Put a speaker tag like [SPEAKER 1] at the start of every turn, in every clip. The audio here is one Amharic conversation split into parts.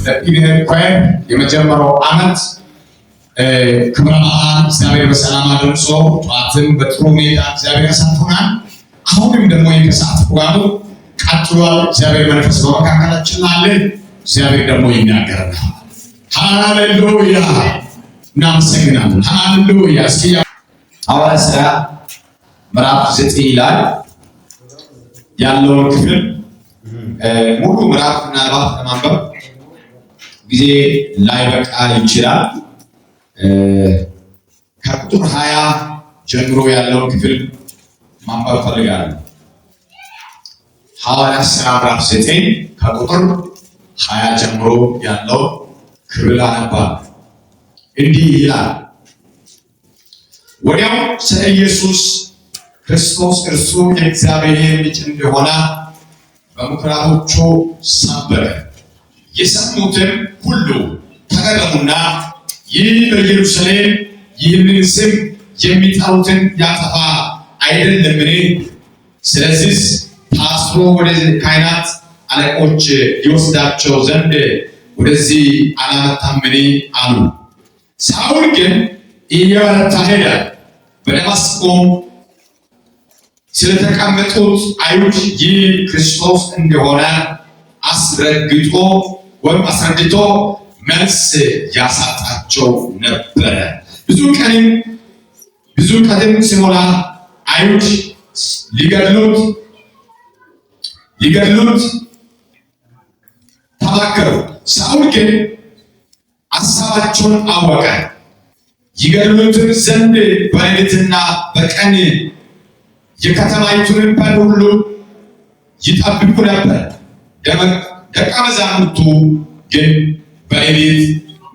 [SPEAKER 1] ለፒኒየር ኳየር የመጀመሪያው ዓመት ክብረ በዓል እግዚአብሔር በሰላም አድርሶ ጠዋትን በጥሩ ሁኔታ እግዚአብሔር ያሳልፈናል። አሁንም ደግሞ የከሰዓት ፕሮግራሙ ቀጥሏል። እግዚአብሔር መንፈስ በመካከላችን አለ። እግዚአብሔር ደግሞ ይናገረናል። ሃሌሉያ እናመሰግናለን። ሃሌሉያ። እስኪ ሐዋርያት ሥራ ምዕራፍ 9 ላይ ያለውን ክፍል ሙሉ ምዕራፍ ምናልባት ለማንበብ ጊዜ ላይበቃ ይችላል። ከቁጥር 20 ጀምሮ ያለውን ክፍል ማንበብ ፈልጋለሁ። ሐዋርያት ሥራ ምዕራፍ 9 ከቁጥር 20 ጀምሮ ያለው ክፍል አነባለሁ። እንዲህ ይላል። ወዲያው ስለ ኢየሱስ ክርስቶስ እርሱ የእግዚአብሔር ልጅ እንደሆነ በምኩራቦቹ ሰበከ። የሰሙትም ሁሉ ተገረሙና ይህ በኢየሩሳሌም ይህንን ስም የሚጠሩትን ያጠፋ አይደለምን? ስለዚህ ታስሮ ወደ ካህናት አለቆች ይወስዳቸው ዘንድ ወደዚህ አላመጣምን አሉ። ሳውል ግን እየበረታ ሄደ። በደማስቆም ስለተቀመጡት አይሁድ ይህ ክርስቶስ እንደሆነ አስረድቶ መልስ ያሳጣቸው ነበረ። ብዙ ቀንም ሲሞላ አይሁድ ሊገድሉት ተማከሩ። ሳውል ግን ሐሳባቸውን አወቀ። ይገድሉትም ዘንድ በሌሊትና በቀን የከተማይቱን በር ሁሉ ይጠብቁ ነበር። ደቀ መዛሙርቱ ግን በሌሊት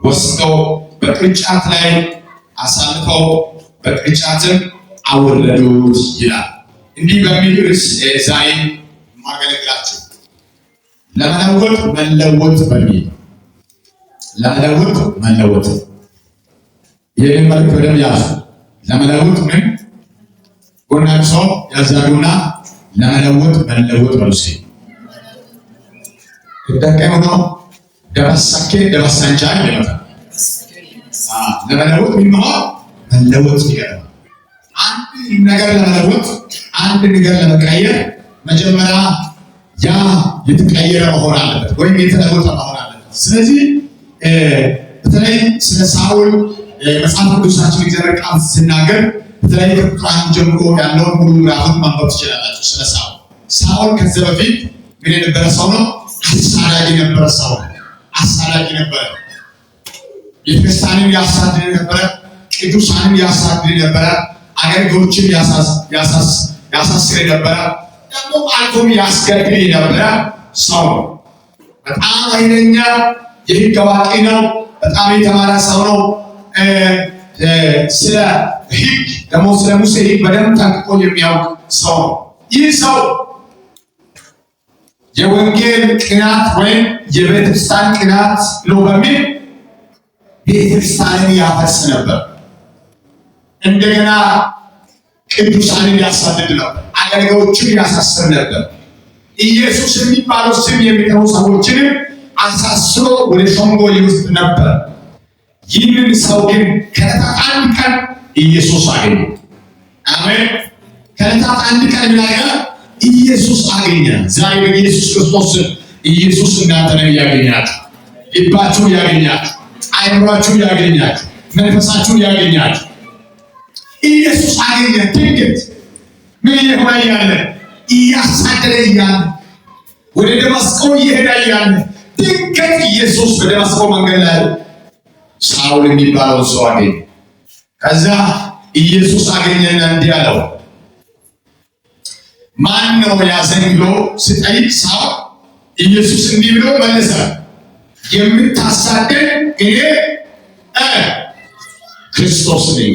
[SPEAKER 1] ወስደው በቅርጫት ላይ አሳልፈው በቅርጫትም አወረዱት ይላል። እንዲህ በሚል ርዕስ ዛሬ ማገለግላችሁ ለመለወጥ መለወጥ በሚል ለመለወጥ መለወጥ ይህን መልክ በደንብ ያዙ። ለመለወጥ ምን ጎናችሁ ሰው ያዛሉና ለመለወጥ መለወጥ በሉሲ ተጠቀሙ ነው። ደባሳኬ ደባሳንቻ ይመጣ ለመለወጥ ምን መለወጥ ይገርም። አንድ ነገር ለመለወጥ አንድ ነገር ለመቀየር መጀመሪያ ያ የተቀየረ መሆን አለበት ወይም የተለወጠ መሆን አለበት። ስለዚህ በተለይ ስለ ሳውል መጽሐፍ ቅዱሳችን እግዚአብሔር ቃል ሲናገር በተለይ ከቁጥር 1 ጀምሮ ያለውን ሙሉ ምዕራፉን ማንበብ ትችላላችሁ። ስለ ሳውል ከዚህ በፊት ምን የነበረ ሰው ነው? አሳዳጅ የነበረ ሰው ነው። አሳዳጅ ነበረ። ቤተክርስቲያንን ያሳድድ ነበረ። ቅዱሳንን ያሳድድ ነበረ። አገልጋዮችን ያሳስር ነበረ። ደግሞ አልፎም ያስገድል የነበረ ሰው ነው። በጣም ኃይለኛ የሕግ አዋቂ ነው። በጣም የተማረ ሰው ነው። ስለ ሕግ ደግሞ ስለ ሙሴ ሕግ በደንብ ጠንቅቆ የሚያውቅ ሰው ነው። ይህ ሰው የወንጌል ቅናት ወይም የቤተክርስቲያን ቅናት ነው በሚል ቤተክርስቲያንን ያፈርስ ነበር። እንደገና ቅዱሳንን ያሳድድ ነበር። አገልጋዮችን ያሳስር ነበር። ኢየሱስ የሚባለው ስም የሚጠሩ ሰዎችንም አሳስሮ ወደ ሸንጎ ይወስድ ነበር። ይህንን ሰው ግን ከዕለታት አንድ ቀን ኢየሱስ አገኘ። አሜን። ከዕለታት አንድ ቀን ላገኘ ኢየሱስ አገኘ። ዛሬ በኢየሱስ ክርስቶስ ኢየሱስ እናንተን ያገኛችሁ፣ ልባችሁን ያገኛችሁ፣ አይምሯችሁን ያገኛችሁ፣ መንፈሳችሁን ያገኛችሁ። ኢየሱስ አገኘ። ድንገት ምን የሆነ ያለ እያሳደደ እያለ ወደ ደማስቆ እየሄደ እያለ ድንገት ኢየሱስ በደማስቆ መንገድ ላይ ሳውል የሚባለው ሰው አገኘ። ከዛ ኢየሱስ አገኘና እንዲህ አለው፣ ማን ነው ያዘኝ ብሎ ሲጠይቅ ሳውል ኢየሱስ እንዲህ ብሎ መለሰ፣ የምታሳደድ እኔ ክርስቶስ ነኝ።